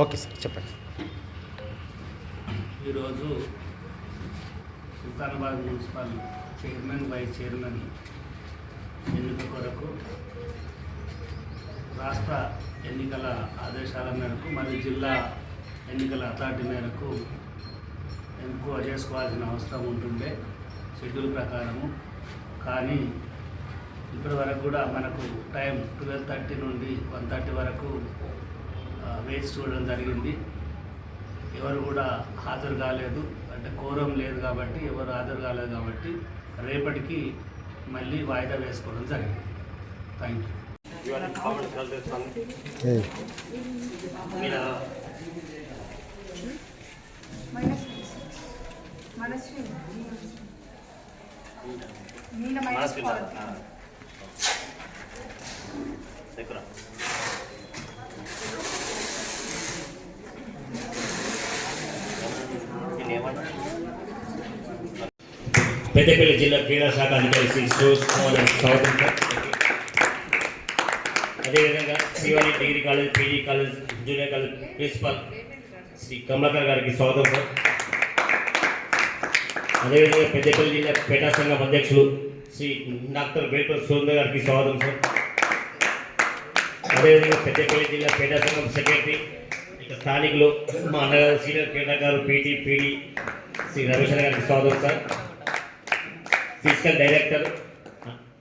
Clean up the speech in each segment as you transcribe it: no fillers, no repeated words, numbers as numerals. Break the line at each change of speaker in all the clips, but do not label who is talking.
Okay sir చెప్పండి.
ఈరోజు Sultanabad municipal chairman vice chairman ఎన్నిక కొరకు రాష్ట్ర ఎన్నికల ఆదేశాల మేరకు మరియు జిల్లా ఎన్నికల అథారిటీ మేరకు ఎంపిక చేసుకోవాల్సిన అవసరం ఉంటుండే షెడ్యూల్ ప్రకారము. కానీ ఇప్పటి వరకు కూడా మనకు టైం 12:30 నుండి 1:30 వరకు వేచి చూడడం జరిగింది. ఎవరు కూడా హాజరు కాలేదు, అంటే కోరం లేదు కాబట్టి ఎవరు హాజరు కాలేదు కాబట్టి రేపటికి మళ్ళీ వాయిదా వేసుకోవడం జరిగింది. Thank you.
పెద్దపల్లి జిల్లా క్రీడా శాఖ అధికారి శ్రీ స్వాగతం. అదేవిధంగా Srivani degree college, PG college, junior college principal Shri Kamalakar గారికి స్వాగతం సార్. అదేవిధంగా పెద్దపల్లి జిల్లా పేటా సంఘం అధ్యక్షులు శ్రీ డాక్టర్ బేల్పల్లి సురేందర్ గారికి స్వాగతం సార్. అదేవిధంగా పెద్దపల్లి జిల్లా పేటా సంఘం సెక్రటరీ ఇక స్థానికులు మా అన్నగారు సీనియర్ క్రీడాకారు పీటీ శ్రీ రమేశ్వర గారికి స్వాగతం సార్. ఫిజికల్ డైరెక్టర్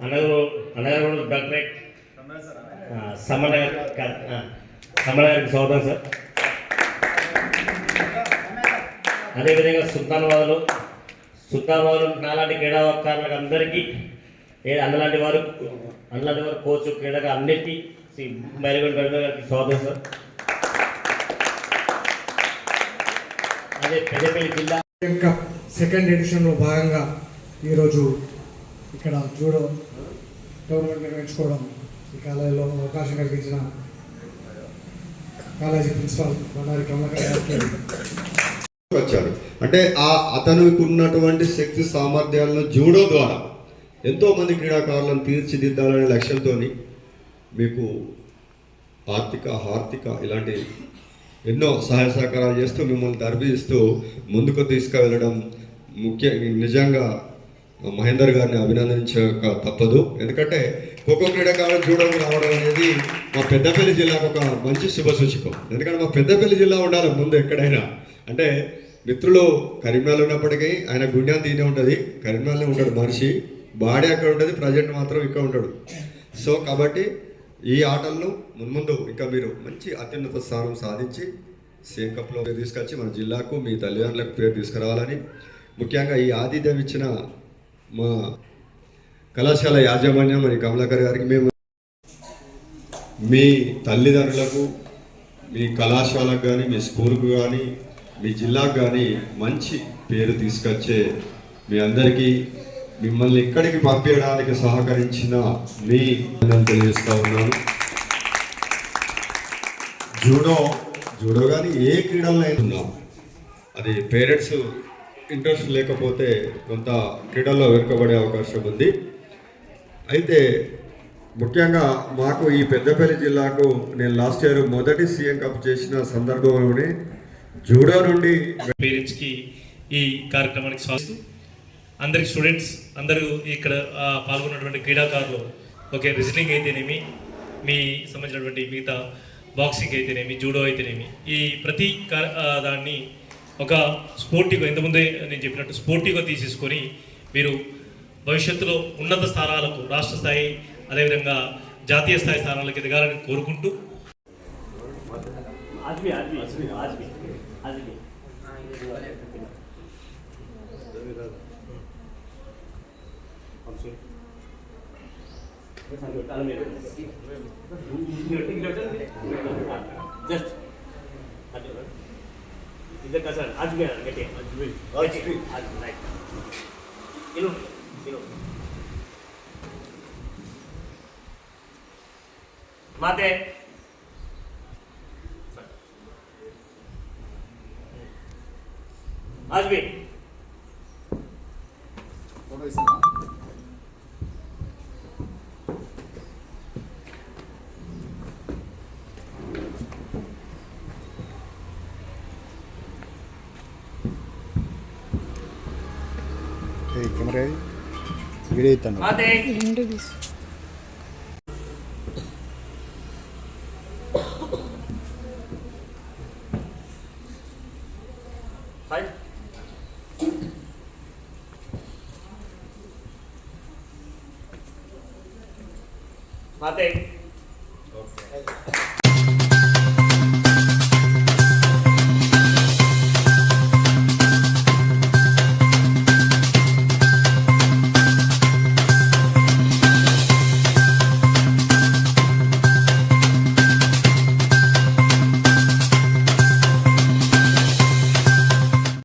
అన్నగారు డాక్టరేట్ సమల గారికి స్వాగతం సార్. అదేవిధంగా సుల్తానాబాద్లో నాలాంటి క్రీడాకారులకు అందరికీ అన్నలాంటి వారు కోచ్ క్రీడాకారు అన్నిటికీ శ్రీ మైలగొండ గారికి స్వాగతం సార్. అదే పెద్దపల్లి జిల్లా
కప్ సెకండ్ ఎడిషన్లో భాగంగా ఈరోజు ఇక్కడ జూడో టోర్నమెంట్ నిర్వహించుకోవడం ఈ కాలేజీలో అవకాశం కల్పించిన కాలేజీ ప్రిన్సిపాల్ బండారి కమలాకర్ గారికి
వచ్చారు. అంటే అతనికి ఉన్నటువంటి శక్తి సామర్థ్యాలను జూడో ద్వారా ఎంతోమంది క్రీడాకారులను తీర్చిదిద్దాలనే లక్ష్యంతో మీకు ఆర్థిక ఇలాంటి ఎన్నో సహాయ సహకారాలు చేస్తూ మిమ్మల్ని తర్బిస్తూ ముందుకు తీసుకువెళ్ళడం నిజంగా మహేందర్ గారిని అభినందించక తప్పదు. ఎందుకంటే ఖోఖో క్రీడాకారులు జూడోకి రావడం అనేది మా పెద్దపల్లి జిల్లాకు ఒక మంచి శుభసూచకం. ఎందుకంటే మా పెద్దపల్లి జిల్లా ఉండాలి ముందు ఎక్కడైనా. అంటే మిత్రులు కరీంనగర్ ఉన్నప్పటికీ ఆయన గుండె తీనే ఉంటుంది, కరీంనగర్లో ఉంటాడు మనిషి, బాడీ అక్కడ ఉంటుంది, ప్రజెంట్ మాత్రం ఇక్కడ ఉంటాడు. సో కాబట్టి ఈ ఆటలను మున్ముందు ఇంకా మీరు మంచి అత్యున్నత స్థానం సాధించి సీఎం కప్లో తీసుకొచ్చి మన జిల్లాకు మీ తల్లిదండ్రులకు పేరు తీసుకురావాలని, ముఖ్యంగా ఈ ఆతిథ్యం ఇచ్చిన మా కళాశాల యాజమాన్యం మరి కమలాకర్ గారికి, మేము మీ తల్లిదండ్రులకు, మీ కళాశాలకు కానీ, మీ స్కూల్కు కానీ, మీ జిల్లాకు కానీ మంచి పేరు తీసుకొచ్చే మీ అందరికీ, మిమ్మల్ని ఇక్కడికి పంపించడానికి సహకరించిన మీ తెలియజేస్తూ ఉన్నాను. జూడో కానీ ఏ క్రీడల్లో ఉన్నాం, అది పేరెంట్స్ ఇంట్రెస్ట్ లేకపోతే కొంత క్రీడల్లో వెనుకబడే అవకాశం ఉంది. అయితే ముఖ్యంగా మాకు ఈ పెద్దపల్లి జిల్లాకు నేను లాస్ట్ ఇయర్ మొదటి సీఎం కప్ చేసిన సందర్భంలోనే జూడో నుండి
పేరెంట్స్కి ఈ కార్యక్రమానికి స్వాగతం. అందరికి స్టూడెంట్స్ అందరూ ఇక్కడ పాల్గొన్నటువంటి క్రీడాకారులు, ఓకే, రెజ్లింగ్ అయితేనేమి, మీ సంబంధించినటువంటి మిగతా బాక్సింగ్ అయితేనేమి, జూడో అయితేనేమి, ఈ ప్రతి దాన్ని ఒక స్పోర్టివ్గా, ఇంతకుముందే నేను చెప్పినట్టు స్పోర్టివ్గా తీసేసుకొని మీరు భవిష్యత్తులో ఉన్నత స్థానాలకు, రాష్ట్ర స్థాయి అదేవిధంగా జాతీయ స్థాయి స్థానాలకు ఎదగాలని కోరుకుంటూ
माते आज भी
కెమెరా వీడియో ఇస్తాను.
మాతే
హాయ్ మాతే